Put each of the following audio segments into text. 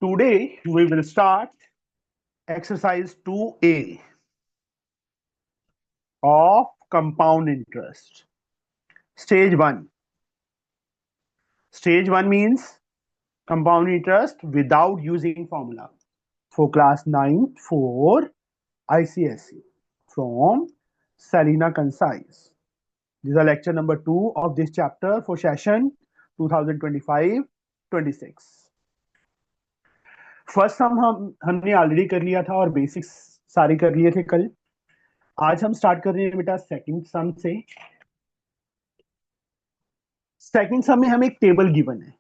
Today we will start exercise 2A of compound interest. Stage 1. Stage 1 means compound interest without using formula. For class 9 for ICSE from Selina Concise. This is lecture number 2 of this chapter for session 2025-26. First हमने already कर लिया था और basics सारे कर लिए थे कल. आज हम स्टार्ट कर रहे हैं बेटा सेकंड सम से. सेकंड सम में हमें एक टेबल गिवन है.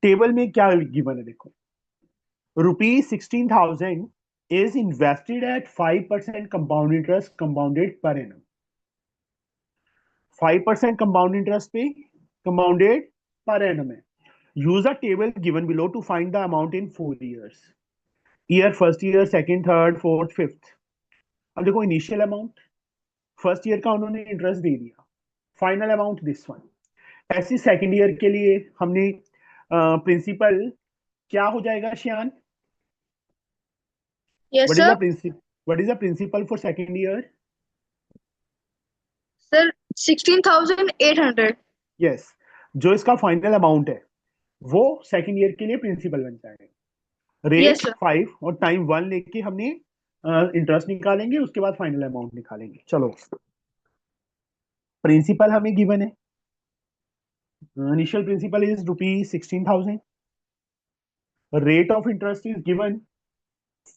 टेबल में क्या गिवन है देखो. ₹16,000 is invested at 5% compound interest compounded per annum. 5% compound interest पे compounded per annum है. Use a table given below to find the amount in 4 years. Year first year, second, third, fourth, fifth. अब देखो initial amount first year का उन्होंने interest दे दिया. Final amount this one. ऐसी second year के लिए हमने प्रिंसिपल क्या हो जाएगा Shyan? Yes, what is sir. The principal? What is the principal for second year? Sir, 16,800. Yes. जो इसका फाइनल अमाउंट है वो सेकंड ईयर के लिए प्रिंसिपल बन जाएगा. Yes, rate sir. 5 और टाइम 1 लेके हमने इंटरेस्ट निकालेंगे, उसके बाद फाइनल अमाउंट निकालेंगे. चलो, प्रिंसिपल हमें गिवन है. Initial principal is ₹16,000. rate of interest is given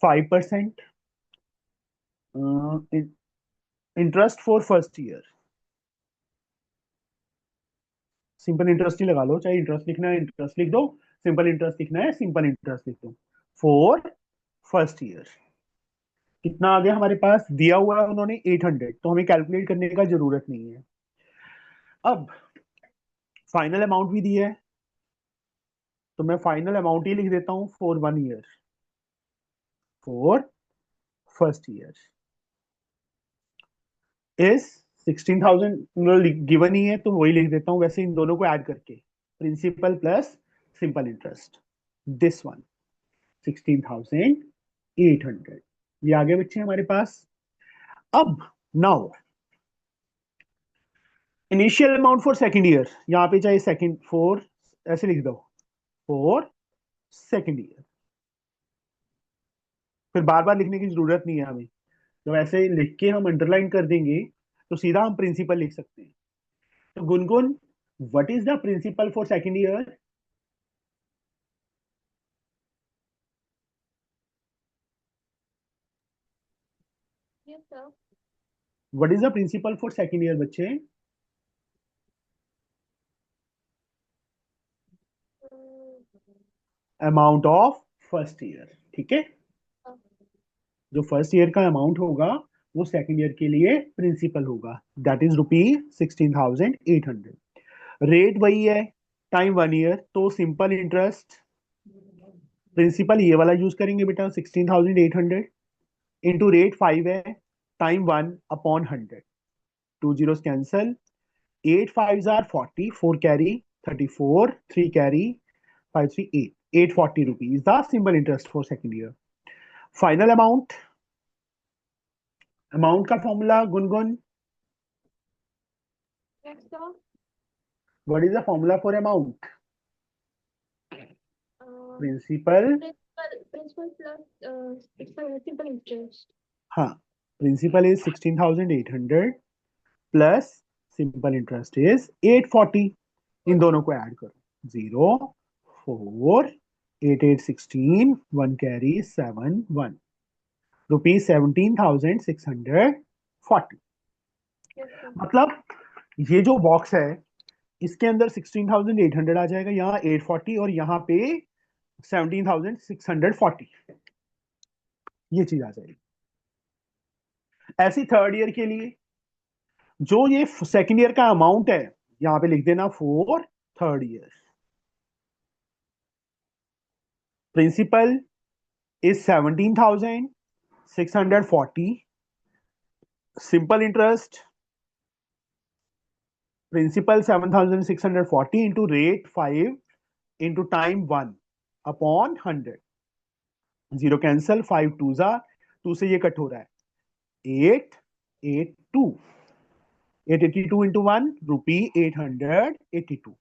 5%. Interest for first year. Simple interest ही लगा लो, चाहे इंटरेस्ट लिखना है इंटरेस्ट लिख दो, सिंपल इंटरेस्ट लिखना है सिंपल इंटरेस्ट लिख दो. फॉर फर्स्ट ईयर कितना आ गया हमारे पास? दिया हुआ है उन्होंने 800, तो हमें कैलकुलेट करने का जरूरत नहीं है. अब फाइनल अमाउंट भी दिया है, तो मैं फाइनल अमाउंट ही लिख देता हूं for 1 year. For first year is 16,000 given ही है, तो वही लिख देता हूं. वैसे इन दोनों को ऐड करके principal plus simple interest, this one 16,800 ये आगे बच्चे हमारे पास. अब now initial amount for second year, यहाँ पे चाहे सेकंड फोर ऐसे लिख दो, फॉर सेकंड ईयर. फिर बार बार लिखने की जरूरत नहीं है हमें. जब ऐसे लिख के हम अंडरलाइन कर देंगे तो सीधा हम प्रिंसिपल लिख सकते हैं. तो Gungun, what is the principal for second year? Yes, sir. What is the principal for second year बच्चे? Amount of first year. ठीक है, जो फर्स्ट ईयर का अमाउंट होगा वो सेकंड ईयर के लिए प्रिंसिपल होगा. That is ₹16,800. रेट वही है, टाइम 1 ईयर, तो सिंपल इंटरेस्ट प्रिंसिपल ये वाला यूज करेंगे बेटा 16,800 इंटू रेट 5 है, time 1 upon 100. 2 zeros cancel, 8 5s are 40, 4 carry 34, 3 carry 5 3 8, ₹840 the simple interest for second year. Final amount, amount का formula Gungun, Yes, sir. What is the formula for amount? Uh, principal, principal plus simple interest. हाँ, principal is 16,800 plus simple interest is 840. इन दोनों को add करो, 0 4 8 8 16, 1 carry 7 1, ₹17,640. Yes, sir. मतलब ये जो box है इसके अंदर 16,800 आ जाएगा, यहाँ 840 और यहाँ पे 17,640, ये चीज आ जाएगी. ऐसी थर्ड ईयर के लिए जो ये सेकंड ईयर का अमाउंट है यहाँ पे लिख देना for third year. Principal is 17,640. Simple interest, principal 7,640 into rate 5 into time 1 upon 100. 0 cancel, 5 2 जा, 2 से ये कट हो रहा है 882. 882 into 1 rupee 882.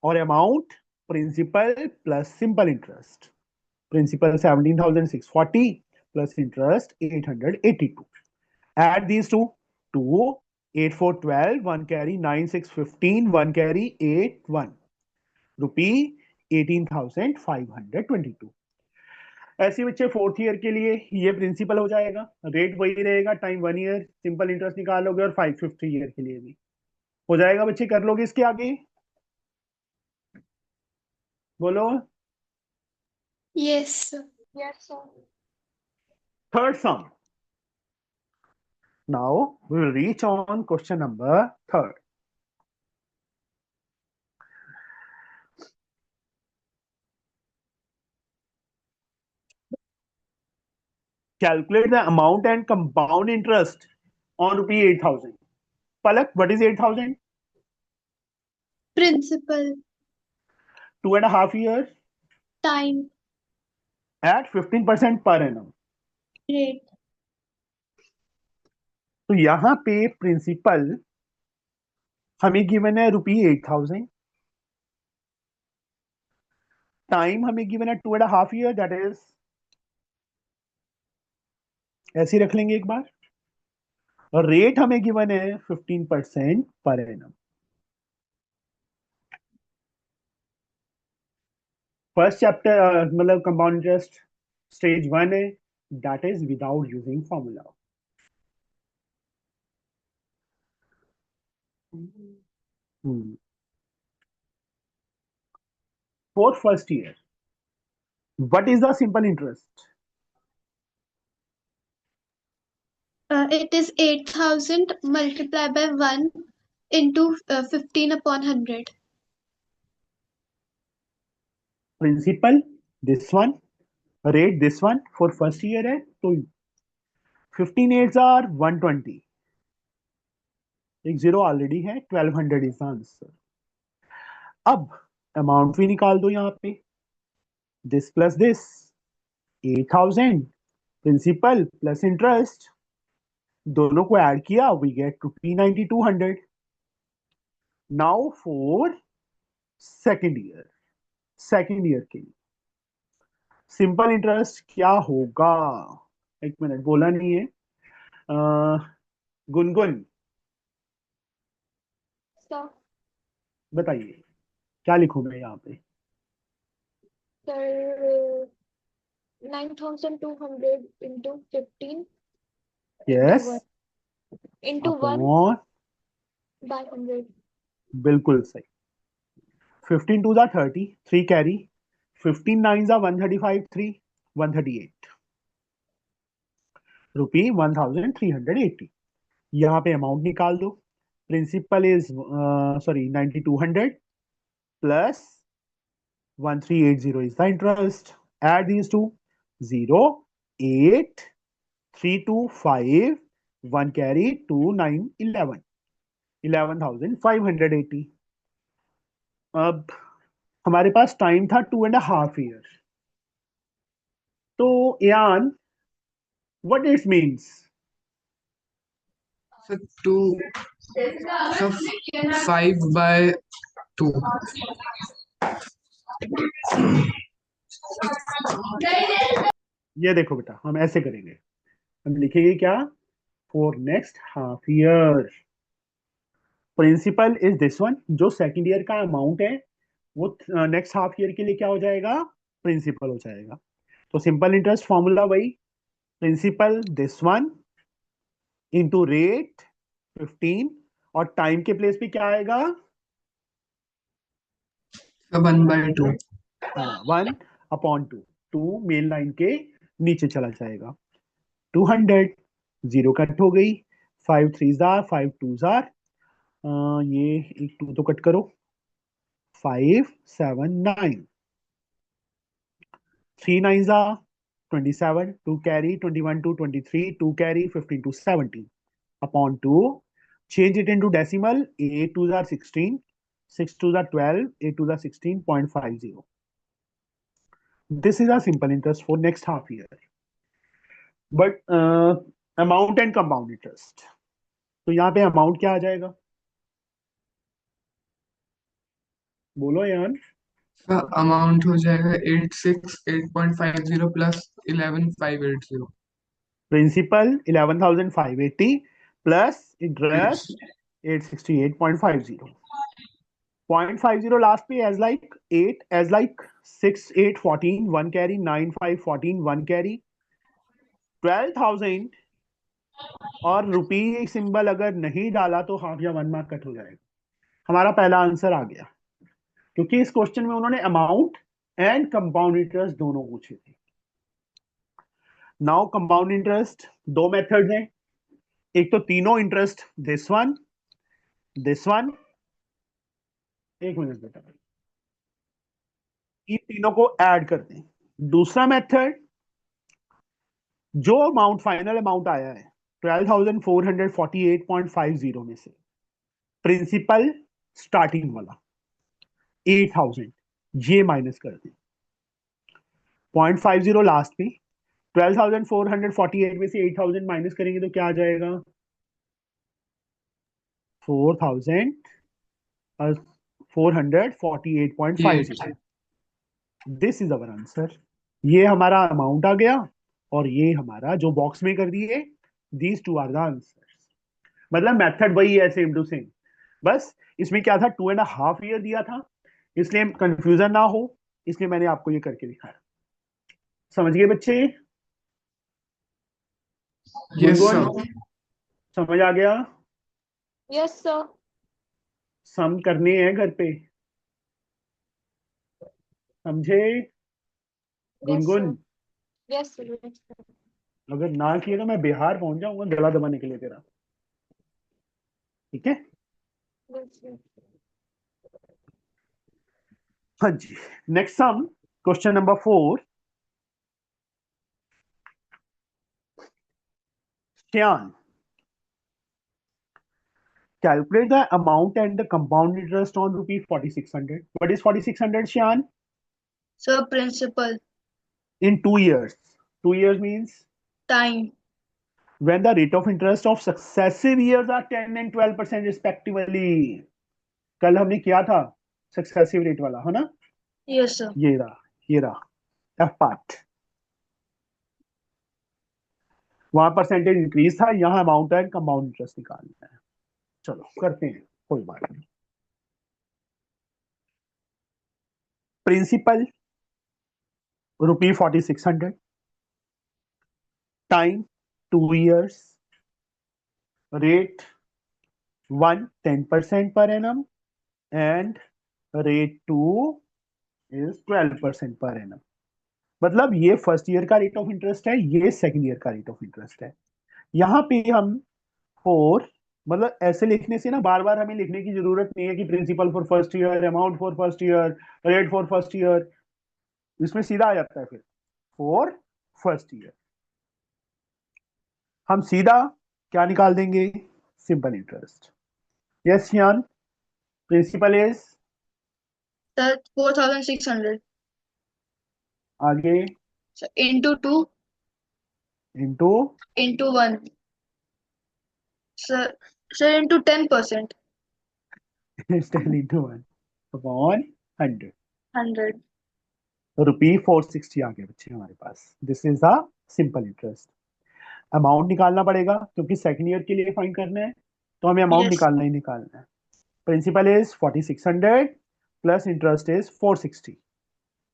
और amount principal plus simple interest. Principal 17,640 plus interest 882. Add these two. 2, 8, 4, 12, 1 carry 9, 6, 15, 1 carry 8, 1. Rupee 18,522. ऐसे बच्चे fourth year के लिए ये प्रिंसिपल हो जाएगा, रेट वही रहेगा, टाइम 1 ईयर, सिंपल इंटरेस्ट निकालोगे और 5 फिफ्थ ईयर के लिए भी हो जाएगा. बच्चे कर लोगे इसके आगे? बोलो. Yes, sir. Yes, sir. Third sum. Now we will reach on question number 3rd. Calculate the amount and compound interest on rupee 8,000. Palak, what is 8,000? Principal, 2.5 years time, at 15% per annum. rate, तो यहां पे principal हमें given है रुपी 8,000. Time हमें given है 2.5 year, that is ऐसे रख लेंगे एक बार. और रेट हमें गिवन है 15% पर एनम. फर्स्ट चैप्टर मतलब कंपाउंड इंटरेस्ट स्टेज 1 है, that is without using formula. For first year, what is the simple interest? it is 8,000 multiplied by 1 into 15 upon 100. Principal this one, rate this one. For first year है तो 15 8s are 120. एक zero already है, 1200 is answer. अब amount भी निकाल दो यहाँ पे. This plus this 8,000 principal plus interest, दोनों को ऐड किया we get rupee 9,200. Now for second year के लिए सिंपल इंटरेस्ट क्या होगा? एक मिनट, बोला नहीं है. गुनगुन Sir, बताइए क्या लिखूं मैं यहाँ पे? sir, 9,200 into 15 yes, into 1 upon, by 100. बिल्कुल सही. 15 2 जा 30, 3 कैरी, 15 9 जा 135, 3 138 रुपी 1,380. यहाँ पे अमाउंट निकाल दो. प्रिंसिपल इज सॉरी 9,200 प्लस 1,380 is the interest. Add these two. 0 8 3 2 5 1 carry 2 9 11 11,580. अब हमारे पास टाइम था 2.5 years. तो यान what it means? So 2, so 5 by 2. ये देखो बेटा, हम ऐसे करेंगे. हम लिखेंगे क्या? For next half year principal is this one. जो सेकेंड ईयर का अमाउंट है वो नेक्स्ट हाफ ईयर के लिए क्या हो जाएगा? प्रिंसिपल हो जाएगा. तो सिंपल इंटरेस्ट फॉर्मूला वही, principal this one into rate 15 और टाइम के प्लेस पे क्या आएगा? 1 by 2. 1/2. 2 मेन लाइन के नीचे चला जाएगा. 200 जीरो कट हो गई. 5 3 जार 5 2 जार, ये एक 2 तो कट करो. 5 7 9 3 9 jar 27, 2 carry 21 to 23, 2 carry 15 to 17 upon 2. Change it into decimal. 8 2 are 16, 6 to the 12, 8 to the 16.50. This is a simple interest for next half year. But amount and compound interest. तो यहाँ पे amount क्या आ जाएगा? बोलो यार. इसका amount हो जाएगा 868.50 plus 11580. Principal 11,580 plus interest 868.50. 0.50 last पे as like 8, as like 6, 8, 14, 1 carry, 9, 5, 14, 1 carry, 12,000 और रुपी सिंबल अगर नहीं डाला तो हाफ या 1 मार्क कट हो जाएगा. हमारा पहला आंसर आ गया, क्योंकि इस क्वेश्चन में उन्होंने अमाउंट एंड कंपाउंड इंटरेस्ट दोनों पूछे थे. नाउ कंपाउंड इंटरेस्ट दो मेथड हैं. एक तो तीनों इंटरेस्ट, दिस वन, एक मिनट बेटा, इन तीनों को ऐड कर दें. दूसरा मेथड, जो अमाउंट फाइनल अमाउंट आया है 12,448.50 में से प्रिंसिपल स्टार्टिंग वाला 8,000 ये माइनस कर दें. 0.50 लास्ट में 12,448 में से 8,000 माइनस करेंगे तो क्या आ जाएगा? 4,448.50. This is our answer. ये हमारा अमाउंट आ गया और ये हमारा जो बॉक्स में कर दिए, these two are the answers. मतलब मेथड वही है, सेम टू सेम. बस इसमें क्या था, 2.5 ईयर दिया था, इसलिए कंफ्यूजन ना हो इसलिए मैंने आपको ये करके दिखाया. समझ गए बच्चे? Yes Gungun, sir. समझ आ गया? Yes, sir. सम करने हैं घर पे, समझे? Yes, Gungun, sir. Yes, sir. Yes, sir. अगर ना किए तो मैं बिहार पहुंच जाऊंगा गला दबाने के लिए तेरा. ठीक है? Yes, sir. हाँ जी. Next sum, question number 4. Shyan, calculate the amount and the compound interest on rupees 4,600. What is 4,600, Shyan? So principal, In 2 years. 2 years means time. when the rate of interest of successive years are 10 and 12% respectively. कल हमने किया था successive rate वाला, है ना? Yes, sir. ये रहा F part. वहां परसेंटेज इंक्रीज था, यहाँ अमाउंट एंड कंपाउंड इंटरेस्ट निकालना है. चलो करते हैं, कोई बात नहीं. Principal rupee 4,600, time 2 years, rate 10% per annum and rate 2 is 12% per annum. मतलब ये फर्स्ट ईयर का रेट ऑफ इंटरेस्ट है, ये सेकंड ईयर का रेट ऑफ इंटरेस्ट है. यहाँ पे हम 4, मतलब ऐसे लिखने से ना बार बार हमें लिखने की जरूरत नहीं है कि principal for first year, amount for first year, rate for first year. इसमें सीधा आ जाता है फिर फॉर फर्स्ट ईयर. हम सीधा क्या निकाल देंगे? Simple interest. यस यान, प्रिंसिपल इज Sir, 4,600. आगे So into 2 into into 1. Sir into 10%. 10 into 1 upon 100. 100. Rupee 460 आ गया बच्चे हमारे पास. This is the simple interest. Amount निकालना पड़ेगा क्योंकि सेकंड ईयर के लिए फाइंड करना है, तो हमें अमाउंट Yes. निकालना है. Principal is 4,600 plus interest is 460.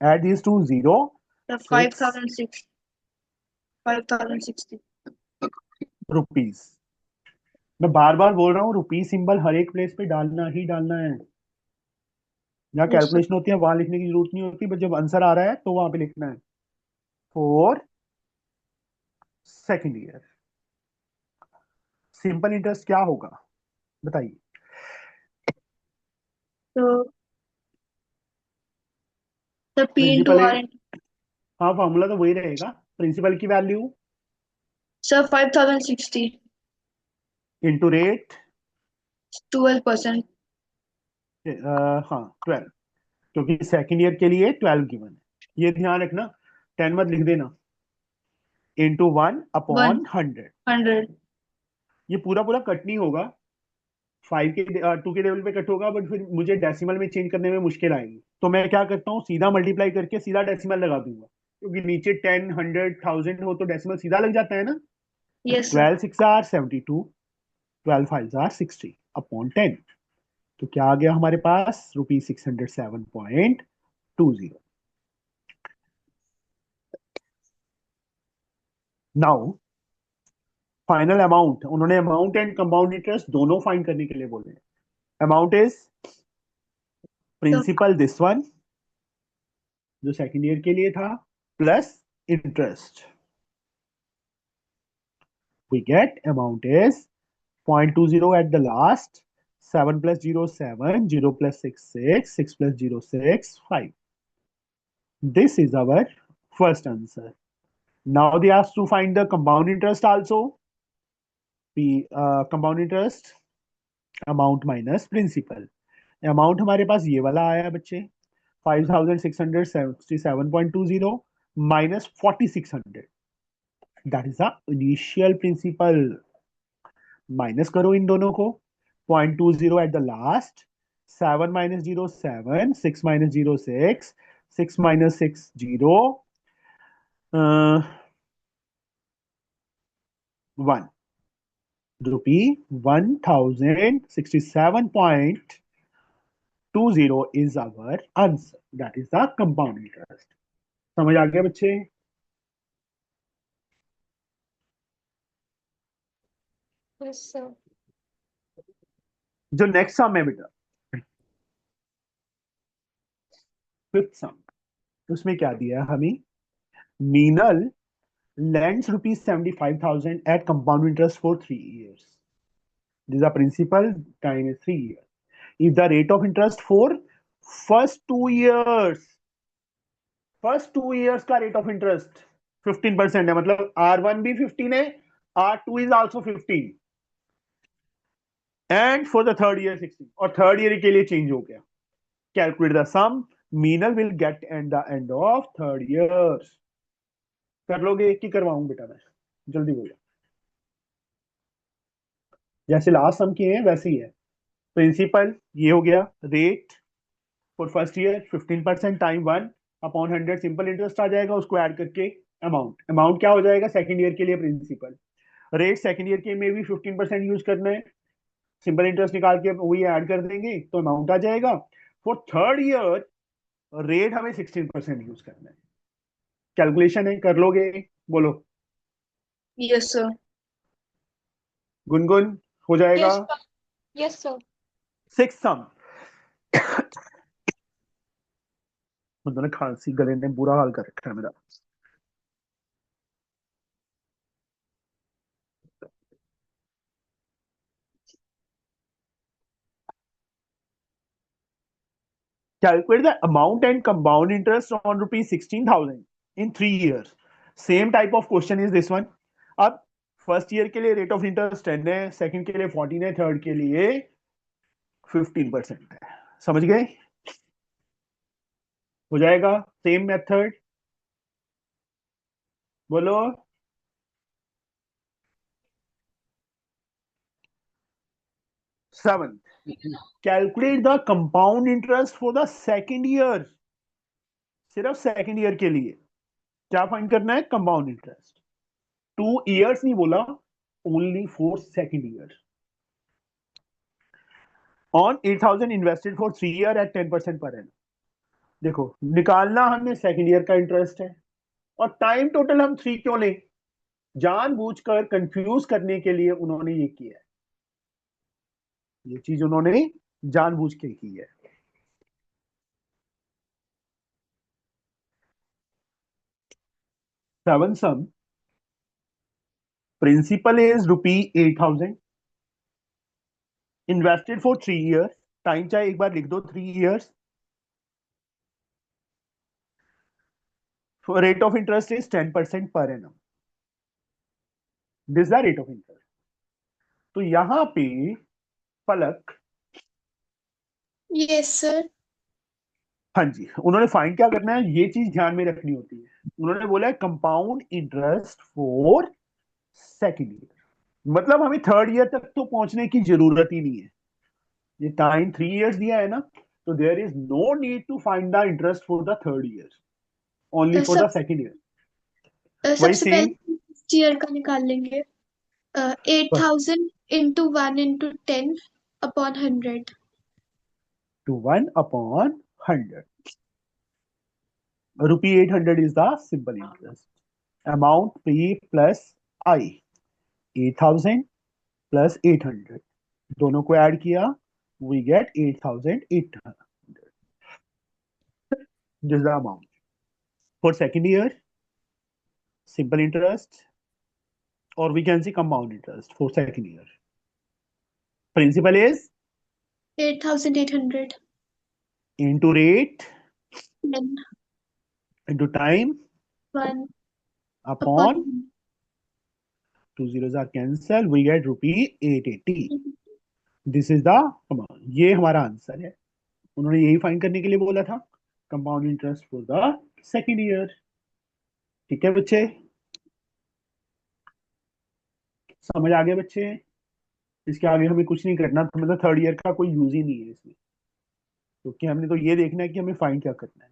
Add this to 0. So 5,060. 5,060. Rupees. मैं बार बार बोल रहा हूँ, रुपी सिंबल हर एक प्लेस पे डालना ही डालना है. जहाँ Yes, sir. कैलकुलेशन होती है वहां लिखने की जरूरत नहीं होती, बट जब आंसर आ रहा है तो वहां पे लिखना है. For second year simple interest क्या होगा बताइए? So the P into principal R into. हाँ, फॉर्मूला तो वही रहेगा. प्रिंसिपल की वैल्यू Sir 5,060. Into rate 12%. हाँ 12, क्योंकि सेकेंड ईयर के लिए 12 गिवन है। ये ध्यान रखना, 10 मत लिख देना। इंटू 1/100। 100. ये पूरा पूरा कट नहीं होगा, 2 के टेबल पे कट होगा, बट फिर मुझे डेसिमल में चेंज करने में मुश्किल आएगी, तो मैं क्या करता हूँ, सीधा मल्टीप्लाई करके सीधा डेसिमल लगा दूंगा, क्योंकि नीचे 10, 100, 1000 हो तो डेसिमल सीधा लग जाता है ना। Yes, sir. 12 6 are 72, 12 5 are 60 upon 10। तो क्या आ गया हमारे पास, ₹607.20। नाउ फाइनल अमाउंट, उन्होंने अमाउंट एंड कंपाउंड इंटरेस्ट दोनों फाइंड करने के लिए बोले हैं। Amount is principal this one, जो सेकेंड ईयर के लिए था, plus interest. we get amount is 0.20 at the last, 7 plus 0 7, 0 plus 6 6, 6 plus 0 6 5. This is our first answer. Now they ask to find the compound interest also. The compound interest amount minus principal. Amount हमारे पास ये वाला आया बच्चे, 5667.20 minus 4600. That is the initial principal. Minus करो इन दोनों को, 0.20 at the last, 7 minus 0 7, 6 minus 0 6, 6 minus 6 0, 1 rupee 1067.20 is our answer. That is the compound interest. समझ आ गया बच्चे? Yes, sir. जो नेक्स्ट सम है बेटा, फिफ्थ सम, उसमें क्या दिया है हमें, Meenal lends ₹75,000 at compound interest for 3 years. This is a principal times 3 years. If the rate of interest for first 2 years का rate of interest 15% है, मतलब R1 भी 15 है, R2 is also 15, and for the third year 16, और third year के लिए change हो गया। Calculate the sum Meenal will get at the end of third years. कर लोगे कि करवाऊं बेटा मैं, जल्दी बोलो। जैसे लास्ट सम किए हैं वैसे ही है। प्रिंसिपल ये हो गया, rate for first year 15% time 1/100, simple interest आ जाएगा, उसको ऐड करके अमाउंट क्या हो जाएगा सेकंड ईयर के लिए, प्रिंसिपल रेट सेकंड ईयर के में भी 15% यूज करना है, सिंपल इंटरेस्ट निकाल के वही ऐड कर देंगे तो अमाउंट आ जाएगा। फॉर थर्ड ईयर रेट हमें 16% यूज करना है। कैलकुलेशन है, कर लोगे, बोलो। Yes, sir. गुनगुन हो जाएगा। Yes, sir. Yes, sir. Six सम, मतलब खांसी गले ने बुरा हाल कर रखा है मेरा। Calculate the amount and compound interest on ₹16,000 in 3 years. Same type of question is this one. अब फर्स्ट ईयर के लिए रेट ऑफ इंटरेस्ट 10 है, सेकंड के लिए 14 है, थर्ड के लिए 15% है। समझ गए? हो जाएगा सेम मेथड, बोलो। Seven, calculate the compound interest for the second year. सिर्फ सेकंड ईयर के लिए क्या फाइंड करना है, कंपाउंड इंटरेस्ट। 2 years नहीं बोला, only for second year. On 8,000 invested for 3 year at 10% पर एनम। देखो निकालना हमने सेकंड ईयर का इंटरेस्ट है, और टाइम टोटल हम 3 क्यों लें, जानबूझकर कंफ्यूज करने के लिए उन्होंने ये किया है, ये चीज उन्होंने जानबूझ के की है। Seven sum, principal is ₹8,000, invested for 3 years, time चाहे एक बार लिख दो 3 years, rate of interest is 10% पर annum, this the rate of interest. तो यहां पे पलक Yes, sir. हाँ जी, उन्होंने फाइंड क्या करना है, ये चीज ध्यान में रखनी होती है। उन्होंने बोला है compound interest for second year, मतलब हमें थर्ड ईयर तक तो पहुंचने की जरूरत ही नहीं है। ये टाइम 3 इयर्स दिया है ना, तो there is no need to find the interest for the third year, only for the सब सेकेंड ईयर। वही सबसे सेम पहले फर्स्ट ईयर का निकाल लेंगे। 8,000 into 1 into 10 upon 100। to 1/100. Rupee 800 is the simple interest. Amount P plus I, 8,000 plus 800. दोनों को add किया, we get 8,800. This is the amount. For second year, simple interest, or we can say compound interest for second year. Principal is 8,800 into rate 10 into time 1 upon upon 2 zeros are cancelled, we get rupee 880. This is the amount, ये हमारा answer है। उन्होंने यही find करने के लिए बोला था, compound interest for the second year. ठीक है बच्चे, समझ आ गए बच्चे? इसके आगे हमें कुछ नहीं करना, तो मतलब थर्ड ईयर का कोई यूज ही नहीं है इसमें, क्योंकि हमने तो ये देखना है कि हमें फाइंड क्या करना है।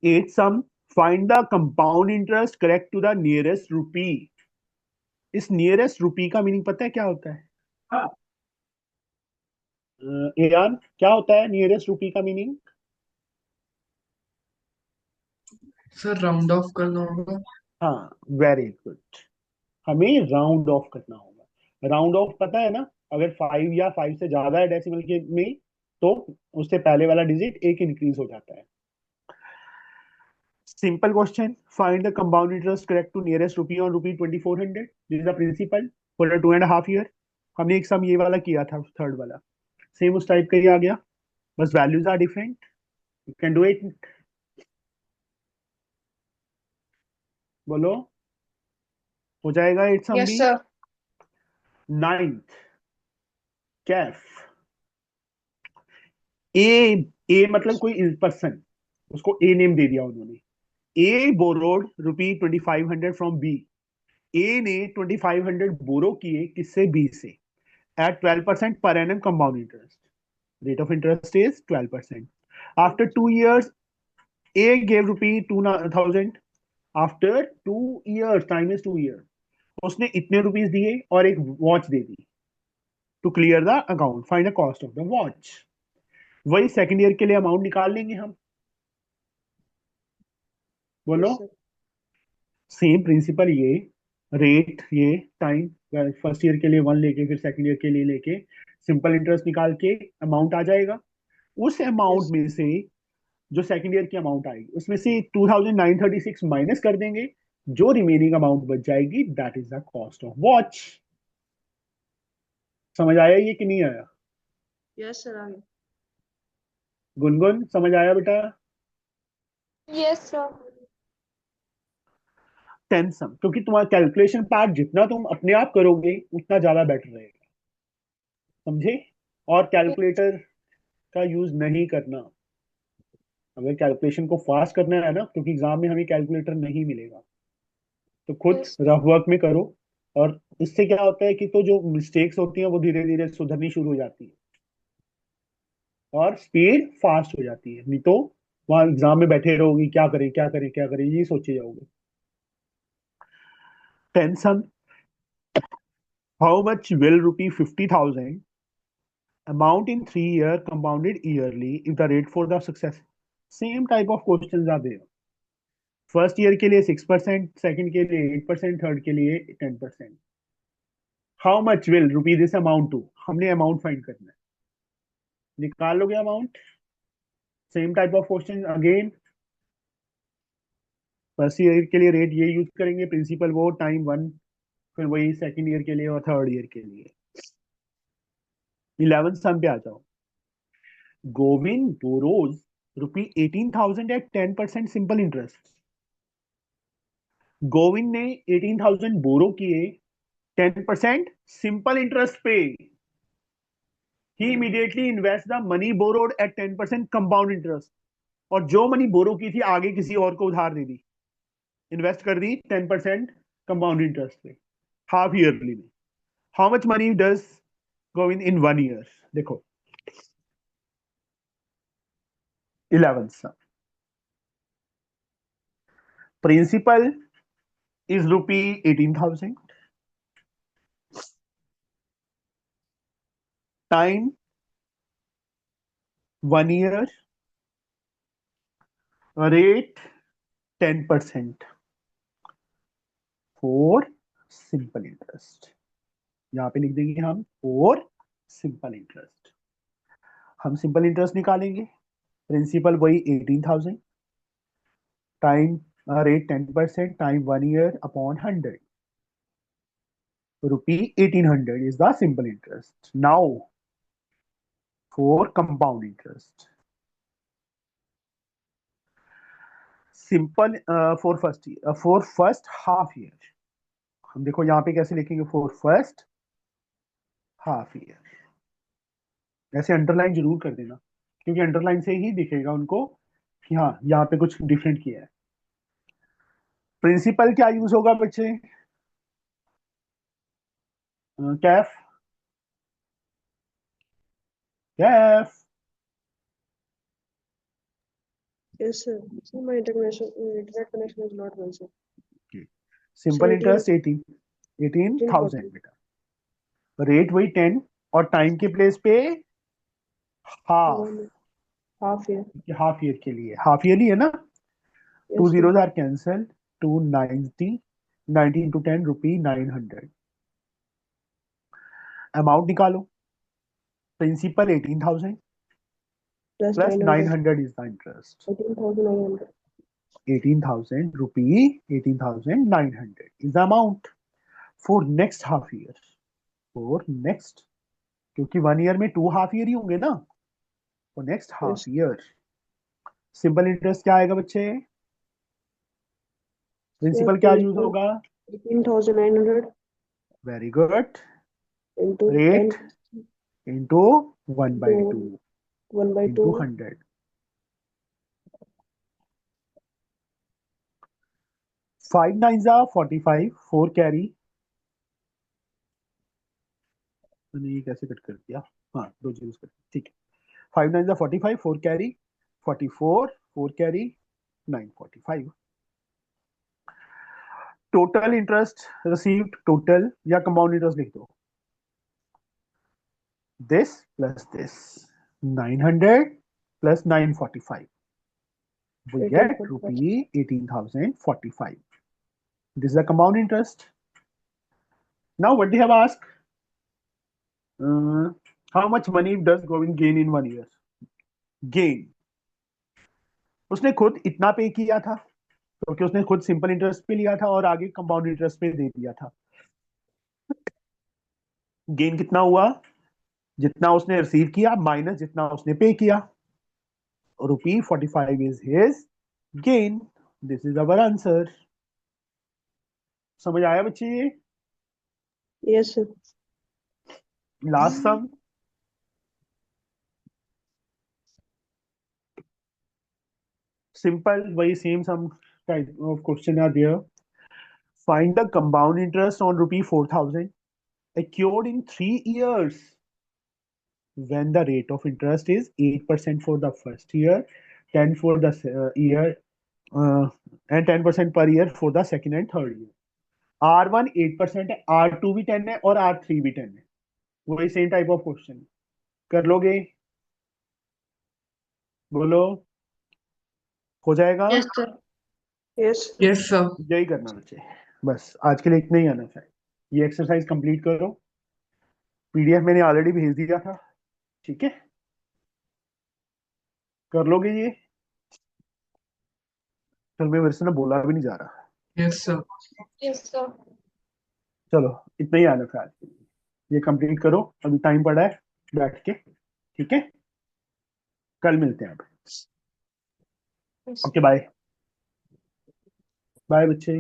Eight sum, find the compound interest correct to the nearest rupee. इस नियरेस्ट रूपी का मीनिंग पता है क्या होता है? एयान, क्या होता है नियरेस्ट रूपी का मीनिंग? सर राउंड ऑफ करना होगा। हाँ, वेरी गुड, हमें राउंड ऑफ करना होगा। राउंड ऑफ पता है ना, अगर 5 या 5 से ज्यादा है डेसिमल के में, तो उससे पहले वाला डिजिट एक इंक्रीज हो जाता है। Simple question, find the compound interest correct to nearest rupee on rupee 2400, this is the principal for 2.5 year. हमने एक सम ये वाला किया था, थर्ड वाला सेम उस टाइप का ही आ गया, बस values are different. You can do it, बोलो, हो जाएगा इट सम Yes, भी। sir. नाइन्थ कैफ, ए, ए मतलब कोई पर्सन, उसको ए नेम दे दिया उन्होंने। A borrowed rupee 2500 from B, A ने 2500 बोरो किए किससे, बी से, एट 12% पर annum compound interest, rate of interest is 12%. After 2 years, A gave rupee 2,000. After 2 years, time is 2 years, उसने इतने रुपीस दिए और एक वॉच दे दी। To clear the account, find the cost of the watch. वही सेकंड ईयर के लिए अमाउंट निकाल लेंगे हम, बोलो। Yes, sir. सेम प्रिंसिपल, ये रेट, ये टाइम, फर्स्ट ईयर के लिए 1 लेके फिर सेकंड ईयर के लिए लेके सिंपल इंटरेस्ट निकाल के अमाउंट आ जाएगा। उस अमाउंट Yes. में से जो सेकंड ईयर की अमाउंट आएगी उसमें से 2936 माइनस कर देंगे, जो रिमेनिंग अमाउंट बच जाएगी that is the cost of watch. समझ आया ये कि नहीं आया? Yes, sir. गुनगुन, समझ आया बेटा? Yes, sir. टेंसम, क्योंकि तुम्हारा कैलकुलेशन पार्ट जितना तुम अपने आप करोगे उतना ज्यादा बेटर रहेगा, समझे? और कैलकुलेटर का यूज नहीं करना, अगर कैलकुलेशन को फास्ट करना है ना, क्योंकि एग्जाम में हमें कैलकुलेटर नहीं मिलेगा, तो खुद Yes. रफ वर्क में करो। और इससे क्या होता है कि तो जो मिस्टेक्स होती हैं वो धीरे धीरे सुधरनी शुरू हो जाती है और स्पीड फास्ट हो जाती है, नहीं तो वहां एग्जाम में बैठे रहोगे, क्या करें क्या करें क्या करें, ये सोचे जाओगे। Tension, how much will rupee 50,000 amount in 3 year compounded yearly if the rate for the success, same type of questions are there। First year के लिए 6%, सेकंड के लिए 8%, थर्ड के लिए 10%। How much will rupee this amount to, हमने amount find करना है, निकाल लोगे amount. Same type of question again, first year के लिए रेट ये यूज करेंगे, प्रिंसिपल वो, टाइम 1, फिर वही सेकंड ईयर के लिए और थर्ड ईयर के लिए। 11th सम पे आ जाओ। Govind borrows rupee 18,000 at 10% simple interest. Govind ने 18,000 बोरो किए 10% सिंपल इंटरेस्ट पे. He immediately invest the money borrowed at 10% compound interest. और जो मनी बोरो की थी आगे किसी और को उधार दे दी, इन्वेस्ट कर दी 10% कंपाउंड इंटरेस्ट पे हाफ ईयरली में. How much money does Govind in 1 year? देखो 11 सा. Principal is rupee 18,000. Time 1 year. Rate 10% for simple interest. यहाँ पे लिख देंगे हम for simple interest. हम सिंपल इंटरेस्ट निकालेंगे. प्रिंसिपल वही 18,000. Time rate 10%. Time 1 year upon 100. Rupee 1800 is the simple interest. Now for compound interest. Simple for first half year. हम देखो यहाँ पे कैसे लिखेंगे फॉर फर्स्ट हाफ ईयर. ऐसे अंडरलाइन जरूर कर देना, क्योंकि अंडरलाइन से ही दिखेगा उनको कि हाँ यहाँ पे कुछ डिफरेंट किया है. प्रिंसिपल क्या यूज होगा बच्चे? Kaif. Kaif. Yes, sir. So my internet connection is not well, sir. Simple So interest 18,000 बेटा. रेट वही 10 और टाइम के प्लेस पे half. half year. Half year के लिए हाफ ईयरली है ना. Yes, 2 sir. zeros are cancelled. 290. 90 into 10 rupee 900. Amount निकालो. Principal 18,000 Plus plus 900. 900 is the interest. 18,900. 18,000 rupee. 18,900 is the amount for next half year. For next, क्योंकि 1 year में 2 half year ही होंगे ना. For next half Yes. year simple interest क्या आएगा बच्चे? Principal क्या use होगा? 18,900 very good. into rate 10 into 1/2 into 1/2. 100. 5 9s are 45. 4 carry. मैंने ये कैसे कट कर दिया? हाँ 2 जीरो कर. ठीक है. 5 9s are 45. 4 carry 44. 4 carry 945. Total interest received total या कंपाउंड इंटरेस्ट लिख दो. This plus this 900 plus 945 we get 18,045. rupee 18,045. This is the compound interest. Now what they have asked, how much money does Govind gain in 1 year? Gain. उसने खुद इतना पे किया था क्योंकि उसने खुद सिंपल इंटरेस्ट पे लिया था और आगे कंपाउंड इंटरेस्ट पे दे दिया था. गेन कितना हुआ? जितना उसने रिसीव किया माइनस जितना उसने पे किया. Rupee 45 is his gain. This is our answer. समझ आया बच्चे? Yes, sir. लास्ट सम. Simple, वही same sum type of question are there. Find the compound interest on rupee 4,000 accrued in 3 years when the rate of interest is 8% for the first year, 10 for the year, and 10% per year for the second and third year. R1 8% है, R2 भी 10 है और R3 भी 10 है. वही same type of question. कर लोगे? बोलो. हो जाएगा? Yes, sir. Yes. Yes, sir. यही करना बच्चे. बस आज के लिए इतना ही आना चाहिए. ये एक्सरसाइज कंप्लीट करो. पीडीएफ मैंने ऑलरेडी भेज दिया था. ठीक है, कर लोगे ये? चल मैं मेरे से ना बोला भी नहीं जा रहा. Yes, sir. Yes, sir. चलो इतना ही आना था आज के लिए. ये कंप्लीट करो, अभी टाइम पड़ा है बैठ के. ठीक है, कल मिलते हैं. अब Yes. Okay bye. बाय बच्चे.